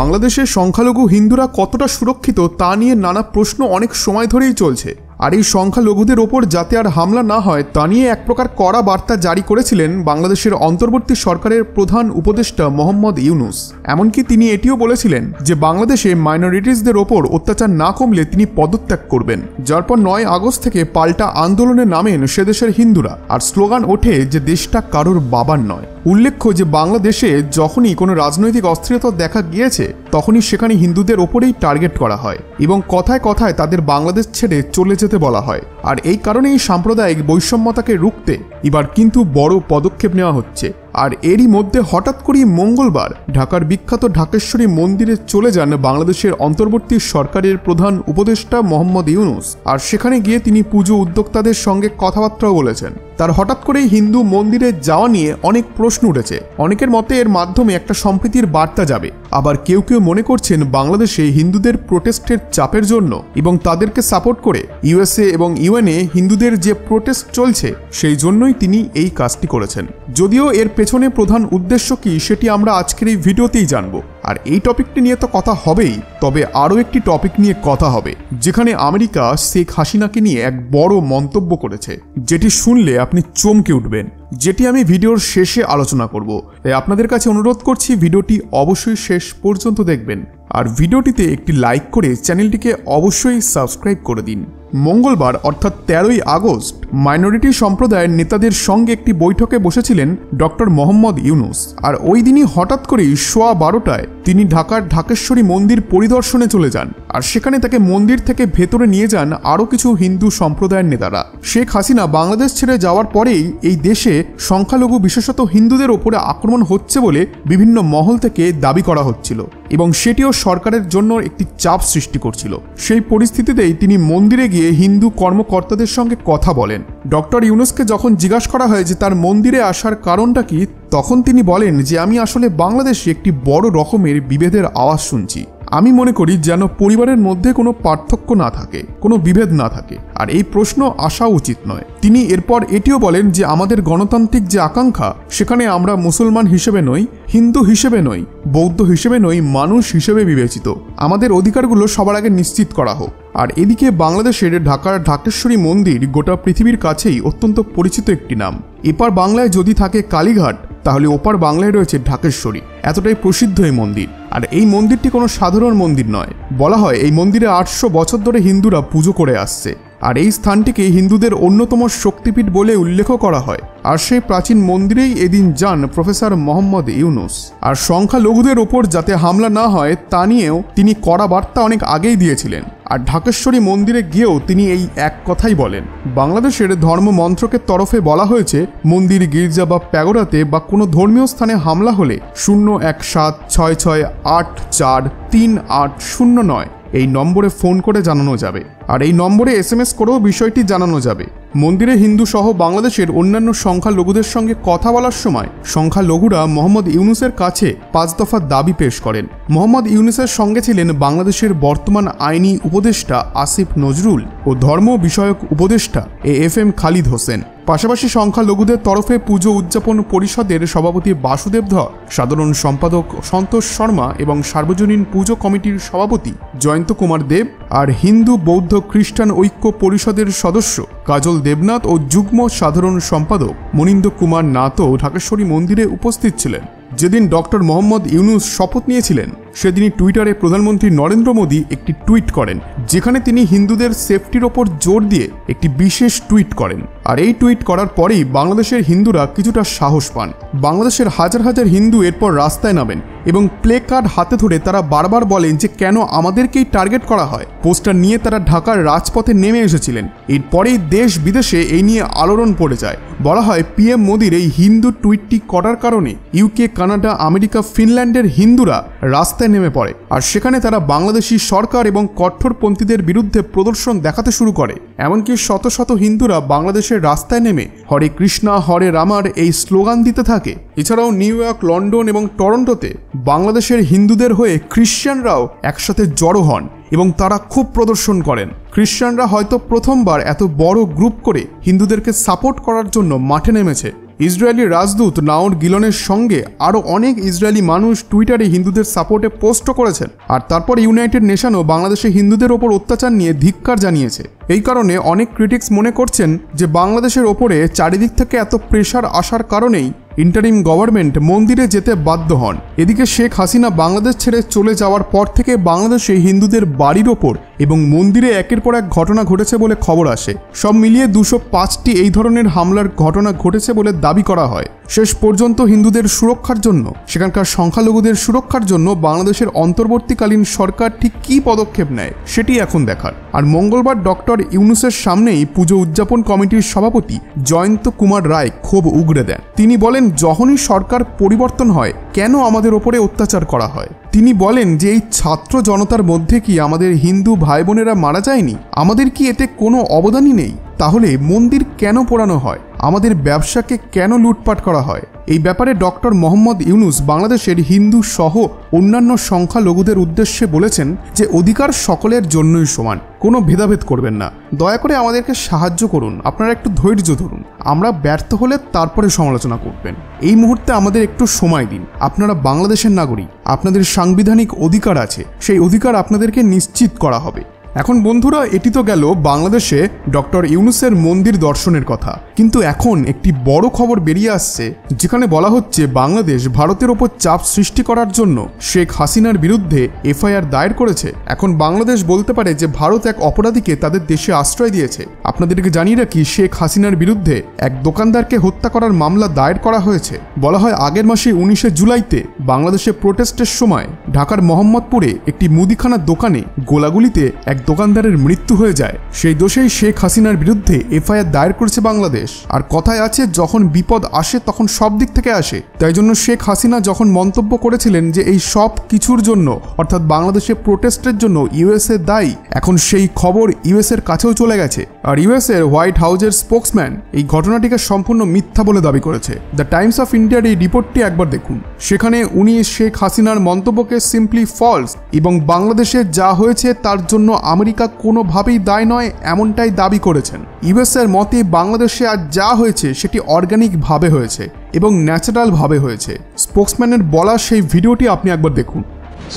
বাংলাদেশের সংখ্যালঘু হিন্দুরা কতটা সুরক্ষিত তা নিয়ে নানা প্রশ্ন অনেক সময় ধরেই চলছে। আর এই সংখ্যালঘুদের ওপর যাতে আর হামলা না হয় তা নিয়ে এক প্রকার কড়া বার্তা জারি করেছিলেন বাংলাদেশের অন্তর্বর্তী সরকারের প্রধান উপদেষ্টা মোহাম্মদ ইউনূস। এমনকি তিনি এটিও বলেছিলেন যে বাংলাদেশে মাইনরিটিসদের ওপর অত্যাচার না কমলে তিনি পদত্যাগ করবেন। যার পর 9 আগস্ট থেকে পাল্টা আন্দোলনে নামেন সে দেশের হিন্দুরা, আর স্লোগান ওঠে যে দেশটা কারোর বাবার নয়। উল্লেখ্য যে বাংলাদেশে যখনই কোনো রাজনৈতিক অস্থিরতা দেখা গিয়েছে তখনই সেখানে হিন্দুদের ওপরেই টার্গেট করা হয় এবং কথায় কথায় তাদের বাংলাদেশ ছেড়ে চলে যেতে বলা হয়। আর এই কারণেই সাম্প্রদায়িক বৈষম্যতাকে রুখতে এবার কিন্তু বড় পদক্ষেপ নেওয়া হচ্ছে। আর এরই মধ্যে হঠাৎ করেই মঙ্গলবার ঢাকার বিখ্যাত ঢাকেশ্বরী মন্দিরে চলে যান বাংলাদেশের অন্তর্বর্তী সরকারের প্রধান উপদেষ্টা মোহাম্মদ ইউনূস। আর সেখানে গিয়ে তিনি পুজো উদ্যোক্তাদের সঙ্গে কথাবার্তাও বলেছেন। তার হঠাৎ করেই হিন্দু মন্দিরে যাওয়া নিয়ে অনেক প্রশ্ন উঠেছে। অনেকের মতে এর মাধ্যমে একটা সম্প্রীতির বার্তা যাবে, আবার কেউ কেউ মনে করছেন বাংলাদেশে হিন্দুদের প্রোটেস্টের চাপের জন্য এবং তাদেরকে সাপোর্ট করে ইউএসএ এবং ইউএনএ হিন্দুদের যে প্রোটেস্ট চলছে সেই জন্যই তিনি এই কাজটি করেছেন। যদিও এর পেছনে প্রধান উদ্দেশ্য কি সেটি আমরা আজকের এই ভিডিওতেই জানবো। আর এই টপিকটি নিয়ে তো কথা হবেই, তবে আরও একটি টপিক নিয়ে কথা হবে যেখানে আমেরিকা শেখ হাসিনাকে নিয়ে এক বড় মন্তব্য করেছে, যেটি শুনলে আপনি চমকে উঠবেন, যেটি আমি ভিডিওর শেষে আলোচনা করব। তাই আপনাদের কাছে অনুরোধ করছি ভিডিওটি অবশ্যই শেষ পর্যন্ত দেখবেন আর ভিডিওটিতে একটি লাইক করে চ্যানেলটিকে অবশ্যই সাবস্ক্রাইব করে দিন। মঙ্গলবার অর্থাৎ 13ই আগস্ট মাইনরিটি সম্প্রদায়ের নেতাদের সঙ্গে একটি বৈঠকে বসেছিলেন ডক্টর মোহাম্মদ ইউনূস। আর ওই দিনই হঠাৎ করেই 12:15টায় তিনি ঢাকার ঢাকেশ্বরী মন্দির পরিদর্শনে চলে যান। আর সেখানে তাকে মন্দির থেকে ভেতরে নিয়ে যান আরও কিছু হিন্দু সম্প্রদায়ের নেতারা। শেখ হাসিনা বাংলাদেশ ছেড়ে যাওয়ার পরেই এই দেশে সংখ্যালঘু বিশেষত হিন্দুদের ওপরে আক্রমণ হচ্ছে বলে বিভিন্ন মহল থেকে দাবি করা হচ্ছিল এবং সেটিও সরকারের জন্য একটি চাপ সৃষ্টি করছিল। সেই পরিস্থিতিতেই তিনি মন্দিরে গিয়ে হিন্দু কর্মকর্তাদের সঙ্গে কথা বলেন। ডক্টর ইউনূসকে যখন জিজ্ঞাসা করা হয় যে তার মন্দিরে আসার কারণটা কি, তখন তিনি বলেন যে আমি আসলে বাংলাদেশে একটি বড় রকমের বিভেদের আওয়াজ শুনছি। আমি মনে করি যেন পরিবারের মধ্যে কোনো পার্থক্য না থাকে, কোনো বিভেদ না থাকে, আর এই প্রশ্ন আসা উচিত নয়। তিনি এরপর এটিও বলেন যে আমাদের গণতান্ত্রিক যে আকাঙ্ক্ষা সেখানে আমরা মুসলমান হিসেবে নই, হিন্দু হিসেবে নই, বৌদ্ধ হিসেবে নই, মানুষ হিসেবে বিবেচিত। আমাদের অধিকারগুলো সবার আগে নিশ্চিত করা হোক। আর এদিকে বাংলাদেশের ঢাকার ঢাকেশ্বরী মন্দির গোটা পৃথিবীর কাছেই অত্যন্ত পরিচিত একটি নাম। এপার বাংলায় যদি থাকে কালীঘাট, তাহলে ওপার বাংলায় রয়েছে ঢাকেশ্বরী। এতটাই প্রসিদ্ধ এই মন্দির। আর এই মন্দিরটি কোনো সাধারণ মন্দির নয়। বলা হয় এই মন্দিরে 800 বছর ধরে হিন্দুরা পুজো করে আসছে। আর এই স্থানটিকে হিন্দুদের অন্যতম শক্তিপীঠ বলে উল্লেখ করা হয়। আর সেই প্রাচীন মন্দিরেই এদিন যান প্রফেসর মোহাম্মদ ইউনূস। আর সংখ্যালঘুদের ওপর যাতে হামলা না হয় তা নিয়েও তিনি কড়া বার্তা অনেক আগেই দিয়েছিলেন। আর ঢাকেশ্বরী মন্দিরে গিয়েও তিনি এই এক কথাই বলেন। বাংলাদেশের ধর্ম মন্ত্রকের তরফে বলা হয়েছে মন্দির, গির্জা বা প্যাগোডাতে বা কোনো ধর্মীয় স্থানে হামলা হলে 01766843809 এই নম্বরে ফোন করে জানানো যাবে। আর এই নম্বরে SMS করেও বিষয়টি জানানো যাবে। মন্দিরে হিন্দু সহ বাংলাদেশের অন্যান্য সংখ্যালঘুদের সঙ্গে কথা বলার সময় সংখ্যালঘুরা মোহাম্মদ ইউনূসের কাছে 5 দফা দাবি পেশ করেন। মোহাম্মদ ইউনূসের সঙ্গে ছিলেন বাংলাদেশের বর্তমান আইনি উপদেষ্টা আসিফ নজরুল ও ধর্ম বিষয়ক উপদেষ্টা AFM খালিদ হোসেন। পাশাপাশি সংখ্যালঘুদের তরফে পুজো উদযাপন পরিষদের সভাপতি বাসুদেব ধর, সাধারণ সম্পাদক সন্তোষ শর্মা এবং সার্বজনীন পুজো কমিটির সভাপতি জয়ন্ত কুমার দেব, আর হিন্দু বৌদ্ধ খ্রিস্টান ঐক্য পরিষদের সদস্য কাজল দেবনাথ ও যুগ্ম সাধারণ সম্পাদক মনিন্দ্র কুমার নাথও ঢাকেশ্বরী মন্দিরে উপস্থিত ছিলেন। যেদিন ডক্টর মোহাম্মদ ইউনূস শপথ নিয়েছিলেন সেদিনই টুইটারে প্রধানমন্ত্রী নরেন্দ্র মোদী একটি টুইট করেন, যেখানে তিনি হিন্দুদের সেফটির ওপর জোর দিয়ে একটি বিশেষ টুইট করেন। আর এই টুইট করার পরেই বাংলাদেশের হিন্দুরা কিছুটা সাহস পান। বাংলাদেশের হাজার হাজার হিন্দু এরপর রাস্তায় নামেন এবং প্লে কার্ড হাতে ধরে তারা বারবার বলেন যে কেন আমাদেরকেই টার্গেট করা হয়। পোস্টার নিয়ে তারা ঢাকার রাজপথে নেমে এসেছিলেন। এরপরেই দেশ বিদেশে এই নিয়ে আলোড়ন পড়ে যায়। বলা হয় PM মোদীর এই হিন্দু টুইটটি করার কারণে UK, কানাডা, আমেরিকা, ফিনল্যান্ডের হিন্দুরা রাস্তায় নেমে পড়ে। আর সেখানে তারা বাংলাদেশি সরকার এবং কট্টরপন্থীদের বিরুদ্ধে প্রদর্শন দেখাতে শুরু করে। এমনকি শত শত হিন্দুরা বাংলাদেশের রাস্তায় নেমে হরে কৃষ্ণা হরে রামার এই স্লোগান দিতে থাকে। এছাড়াও নিউ ইয়র্ক, লন্ডন এবং টরন্টোতে বাংলাদেশের হিন্দুদের হয়ে খ্রিশ্চানরাও একসাথে জড়ো হন এবং তারা খুব প্রদর্শন করেন। খ্রিশ্চানরা হয়তো প্রথমবার এত বড় গ্রুপ করে হিন্দুদেরকে সাপোর্ট করার জন্য মাঠে নেমেছে। ইসরায়েলি রাজদূত নাওর গিলনের সঙ্গে আরও অনেক ইসরায়েলি মানুষ টুইটারে হিন্দুদের সাপোর্টে পোস্টও করেছেন। আর তারপর ইউনাইটেড নেশনও বাংলাদেশে হিন্দুদের ওপর অত্যাচার নিয়ে ধিক্কার জানিয়েছে। এই কারণে অনেক ক্রিটিক্স মনে করছেন যে বাংলাদেশের ওপরে চারিদিক থেকে এত প্রেশার আসার কারণেই ইন্টারিম গভর্নমেন্ট মন্দিরে যেতে বাধ্য হন। এদিকে শেখ হাসিনা বাংলাদেশ ছেড়ে চলে যাওয়ার পর থেকে বাংলাদেশে হিন্দুদের বাড়ির ওপর এবং মন্দিরে একের পর এক ঘটনা ঘটেছে বলে খবর আসে। সব মিলিয়ে 205টি এই ধরনের হামলার ঘটনা ঘটেছে বলে দাবি করা হয়। শেষ পর্যন্ত হিন্দুদের সুরক্ষার জন্য, সেখানকার সংখ্যালঘুদের সুরক্ষার জন্য বাংলাদেশের অন্তর্বর্তীকালীন সরকার ঠিক কী পদক্ষেপ নেয় সেটি এখন দেখার। আর মঙ্গলবার ডক্টর ইউনূসের সামনেই পুজো উদযাপন কমিটির সভাপতি জয়ন্ত কুমার রায় ক্ষোভ উগরে দেন। তিনি বলেন, যখনই সরকার পরিবর্তন হয় কেন আমাদের ওপরে অত্যাচার করা হয়। তিনি বলেন যে এই ছাত্র জনতার মধ্যে কি আমাদের হিন্দু ভাই বোনেরা মারা যায়নি? আমাদের কি এতে কোনো অবদানই নেই? তাহলে মন্দির কেন পোড়ানো হয়? আমাদের ব্যবসাকে কেন লুটপাট করা হয়? এই ব্যাপারে ডক্টর মোহাম্মদ ইউনূস বাংলাদেশের হিন্দু সহ অন্যান্য সংখ্যালঘুদের উদ্দেশ্যে বলেছেন যে অধিকার সকলের জন্যই সমান, কোনো ভেদাভেদ করবেন না। দয়া করে আমাদেরকে সাহায্য করুন, আপনারা একটু ধৈর্য ধরুন, আমরা ব্যর্থ হলে তারপরে সমালোচনা করবেন। এই মুহূর্তে আমাদের একটু সময় দিন। আপনারা বাংলাদেশের নাগরিক, আপনাদের সাংবিধানিক অধিকার আছে, সেই অধিকার আপনাদেরকে নিশ্চিত করা হবে। এখন বন্ধুরা, এটি তো গেল বাংলাদেশে ডক্টর ইউনূসের মন্দির দর্শনের কথা, কিন্তু এখন একটি বড় খবর বেরিয়ে আসছে যেখানে বলা হচ্ছে বাংলাদেশ ভারতের ওপর চাপ সৃষ্টি করার জন্য শেখ হাসিনার বিরুদ্ধে এফআইআর দায়ের করেছে। এখন বাংলাদেশ বলতে পারে যে ভারত এক অপরাধীকে তাদের দেশে আশ্রয় দিয়েছে। আপনাদেরকে জানিয়ে রাখি, শেখ হাসিনার বিরুদ্ধে এক দোকানদারকে হত্যা করার মামলা দায়ের করা হয়েছে। বলা হয় আগের মাসে 19শে জুলাইতে বাংলাদেশে প্রোটেস্টের সময় ঢাকার মোহাম্মদপুরে একটি মুদিখানার দোকানে গোলাগুলিতে এক দোকানদারের মৃত্যু হয়ে যায়। সেই দোষেই শেখ হাসিনার বিরুদ্ধে এফআইআর দায়ের করেছে বাংলাদেশ। আর কথায় আছে, যখন বিপদ আসে তখন সব দিক থেকে আসে। তাই জন্য শেখ হাসিনা যখন মন্তব্য করেছিলেন যে এই সব কিছুর জন্য, অর্থাৎ বাংলাদেশে প্রোটেস্টের জন্য ইউএসএ দায়ী, এখন সেই খবর ইউএসএর কাছেও চলে গেছে। আর ইউএসএর হোয়াইট হাউসের স্পোক্সম্যান এই ঘটনাটিকে সম্পূর্ণ মিথ্যা বলে দাবি করেছে। দ্য টাইমস অফ ইন্ডিয়ার এই রিপোর্টটি একবার দেখুন। সেখানে উনি শেখ হাসিনার মন্তব্যকে সিম্পলি ফলস এবং বাংলাদেশে যা হয়েছে তার জন্য আমেরিকা কোনোভাবেই দায় নয় এমনটাই দাবি করেছেন। ইউএসএর মতে বাংলাদেশে আর যা হয়েছে সেটি অর্গানিকভাবে হয়েছে এবং ন্যাচারালভাবে হয়েছে। স্পোক্সম্যানের বলা সেই ভিডিওটি আপনি একবার দেখুন।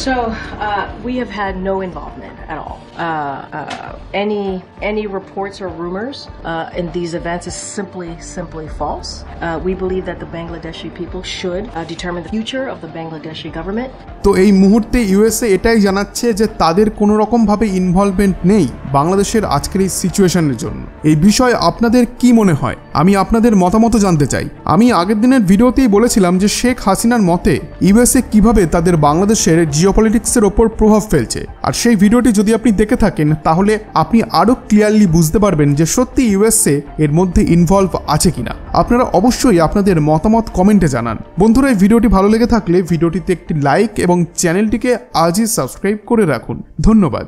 So we have had no involvement at all. Any reports or rumors in these events is simply false. We believe that the Bangladeshi people should determine the future of the Bangladeshi government. তো এই মুহূর্তে USA এটাই জানাচ্ছে যে তাদের কোনো রকমভাবে involvement নেই বাংলাদেশের আজকের এই সিচুয়েশনের জন্য। এই বিষয়ে আপনাদের কি মনে হয়? আমি আপনাদের মতামত জানতে চাই। আমি আগের দিনের ভিডিওতেই বলেছিলাম যে শেখ হাসিনার মতে ইউএসএ কিভাবে তাদের বাংলাদেশের জিওপলিটিক্সের ওপর প্রভাব ফেলছে। আর সেই ভিডিওটি যদি আপনি দেখে থাকেন তাহলে আপনি আরও ক্লিয়ারলি বুঝতে পারবেন যে সত্যি ইউএসএ এর মধ্যে ইনভলভ আছে কিনা। আপনারা অবশ্যই আপনাদের মতামত কমেন্টে জানান। বন্ধুরা, এই ভিডিওটি ভালো লেগে থাকলে ভিডিওটিতে একটি লাইক এবং চ্যানেলটিকে আজই সাবস্ক্রাইব করে রাখুন। ধন্যবাদ।